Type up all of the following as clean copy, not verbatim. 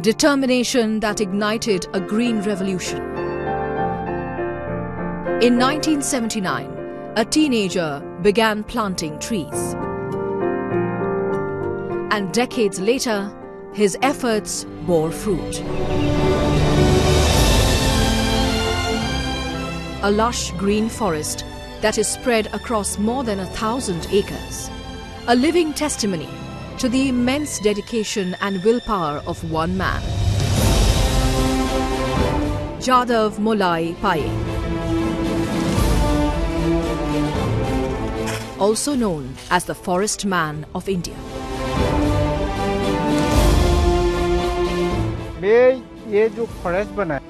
determination that ignited a green revolution. In 1979, a teenager began planting trees. And decades later, his efforts bore fruit. A lush green forest that is spread across more than 1,000 acres. A living testimony to the immense dedication and willpower of one man. Jadav Molai Payeng, also known as the Forest Man of India. ये जो forest बना है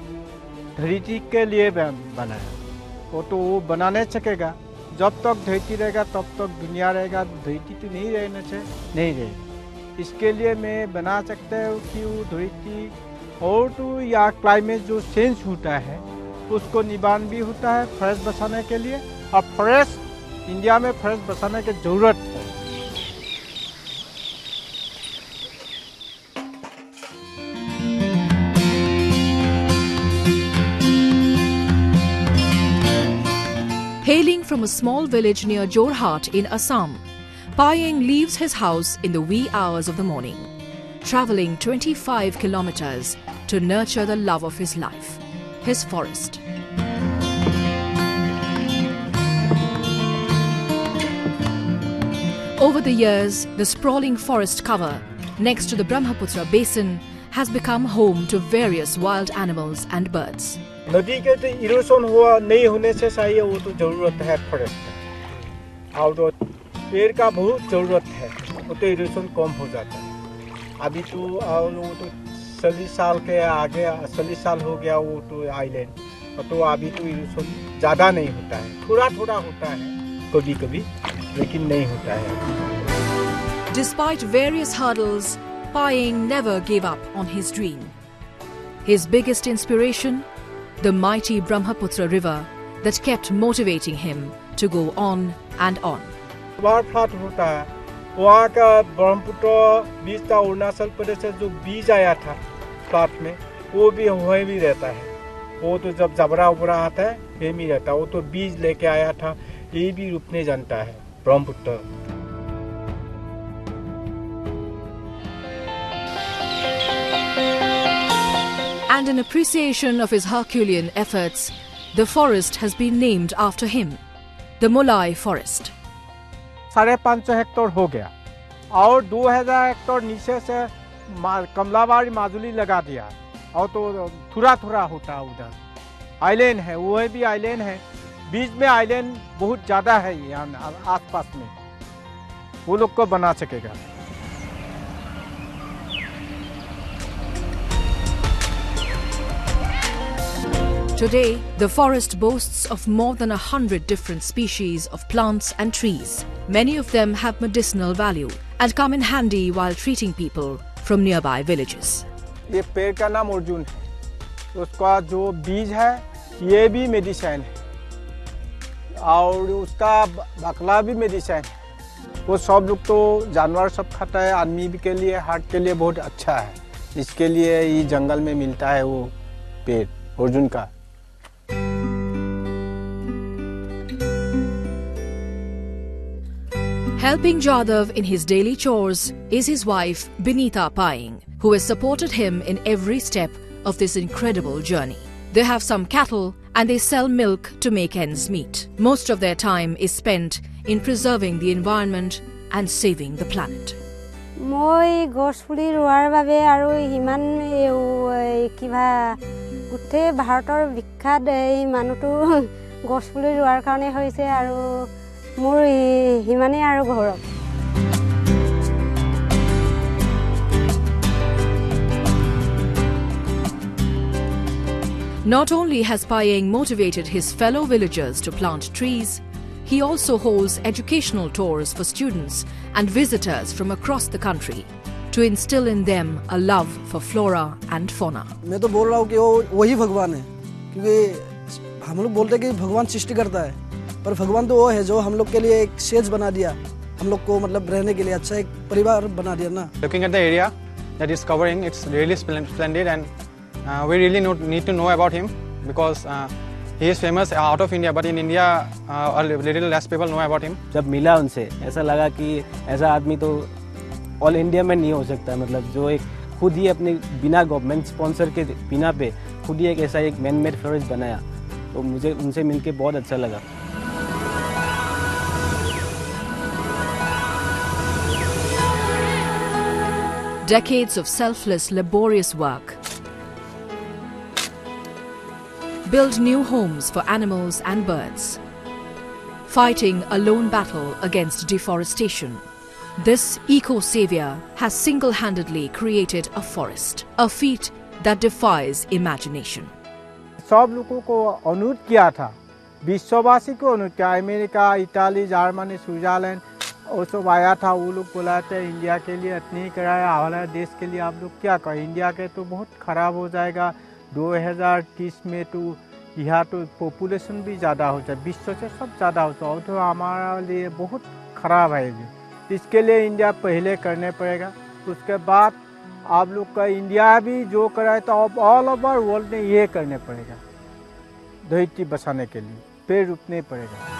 धरती के लिए बना है, वो बना नहीं सकेगा। जब तक धरती रहेगा तब तक दुनिया रहेगा, धरती तो नहीं रहना चाहिए, नहीं रहेगी। इसके लिए मैं बना सकता हूँ कि वो धरती और तो या क्लाइमेट जो चेंज होता है उसको निवारण भी होता है फॉरेस्ट बचाने के लिए। और फॉरेस्ट इंडिया में फॉरेस्ट बचाने की जरूरत है। Hailing from a small village near Jorhat in Assam, Payeng leaves his house in the wee hours of the morning, travelling 25 kilometers to nurture the love of his life, his forest. Over the years, the sprawling forest cover next to the Brahmaputra basin has become home to various wild animals and birds. नदी के तो erosion हुआ नहीं होने से चाहिए, वो तो जरूरत है फॉरेस्ट का। और तो पेड़ का बहुत जरूरत है, वो तो इरोशन कम हो जाता है। अभी तो वो तो 40 साल के आगे 40 साल हो गया वो तो आइलैंड, तो अभी तो इरोशन ज़्यादा नहीं होता है, थोड़ा थोड़ा होता है कभी कभी, लेकिन नहीं होता है। Despite various hurdles, Payeng never gave up on his dream. His biggest inspiration, the mighty Brahmaputra river that kept motivating him to go on and on. वारफ्लाट होता है, वहाँ का ब्रह्मपुत्र बीज था, अरुणाचल प्रदेश से जो बीज आया था फ्लाट में, वो भी वहीं भी रहता है। वो तो जब जबरा उबरा आता है ये भी रहता है, वो तो बीज लेके आया था, ये भी रुकने जानता है Brahmaputra. And in appreciation of his Herculean efforts, the forest has been named after him, the Molai Forest. 550 hectare हो गया और 2000 हेक्टेयर नीचे से कमलाबाड़ी माजुली लगा दिया, और तो थोड़ा थोड़ा होता उधर आइलैंड है, वो भी आइलैंड है, बीच में आइलैंड बहुत ज़्यादा है यहाँ आसपास में, वो लोग को बना सकेगा। Today, the forest boasts of more than 100 different species of plants and trees. Many of them have medicinal value and come in handy while treating people from nearby villages. ये पेड़ का नाम अर्जुन है, उसका जो बीज है ये भी मेडिसिन है, और उसका बकला भी मेडिसिन है। वो सब लोग तो जानवर सब खाता है, आदमी के लिए हार्ट के लिए बहुत अच्छा है, इसके लिए ये जंगल में मिलता है वो पेड़ अर्जुन का। Helping Jadav in his daily chores is his wife Binita Payeng, who has supported him in every step of this incredible journey. They have some cattle and they sell milk to make ends meet. Most of their time is spent in preserving the environment and saving the planet. মই গছপুলি ৰোৱাৰ বাবে আৰু হিমান কিবা গোটেই ভাৰতৰ বিখ্যাত এই মানুহটো গছপুলি ৰোৱাৰ কাৰণে হৈছে, আৰু মোৰ হিমানে আৰু গৌৰৱ। Not only has Payeng motivated his fellow villagers to plant trees, he also holds educational tours for students and visitors from across the country to instill in them a love for flora and fauna. मैं तो बोल रहा हूँ कि वो वही भगवान है, क्योंकि हम लोग बोलते हैं कि भगवान सृष्टि करता है, पर भगवान तो वो है जो हम लोग के लिए एक सेज बना दिया, हम लोग को मतलब रहने के लिए अच्छा एक परिवार बना दिया ना। Looking at the area, that is covering. It's really splendid, and we really need to know about him because he is famous out of India, but in India a little less people know about him. जब मिला उनसे ऐसा लगा कि ऐसा आदमी तो all India में नहीं हो सकता, मतलब जो एक खुद ही अपने बिना गवर्नमेंट स्पॉन्सर के बिना पे खुद ही एक ऐसा एक मैन मेड फॉरेस्ट बनाया, तो मुझे उनसे मिलके बहुत अच्छा लगा। Decades of selfless, laborious work build new homes for animals and birds, fighting a lone battle against deforestation. This eco-savior has single-handedly created a forest, a feat that defies imagination. सब लोगों को अनुरोध किया था, विश्ववासी को अनुरोध किया, अमेरिका, इटाली, जर्मनी, स्विट्जरलैंड और सब आया था। वो लोग बोला था इंडिया के लिए इतनी ही कराया, हमारे देश के लिए आप लोग क्या करें, इंडिया के तो बहुत ख़राब हो जाएगा 2030 में, तो यहाँ तो पॉपुलेशन भी ज़्यादा हो जाए, विश्व से सब ज़्यादा हो जाए, तो हमारे लिए बहुत ख़राब है ये। इसके लिए इंडिया पहले करने पड़ेगा, उसके बाद आप लोग का इंडिया भी जो कराए तो अब ऑल ओवर वर्ल्ड में ये करने पड़ेगा, धरती बचाने के लिए पेड़ रोपने पड़ेगा।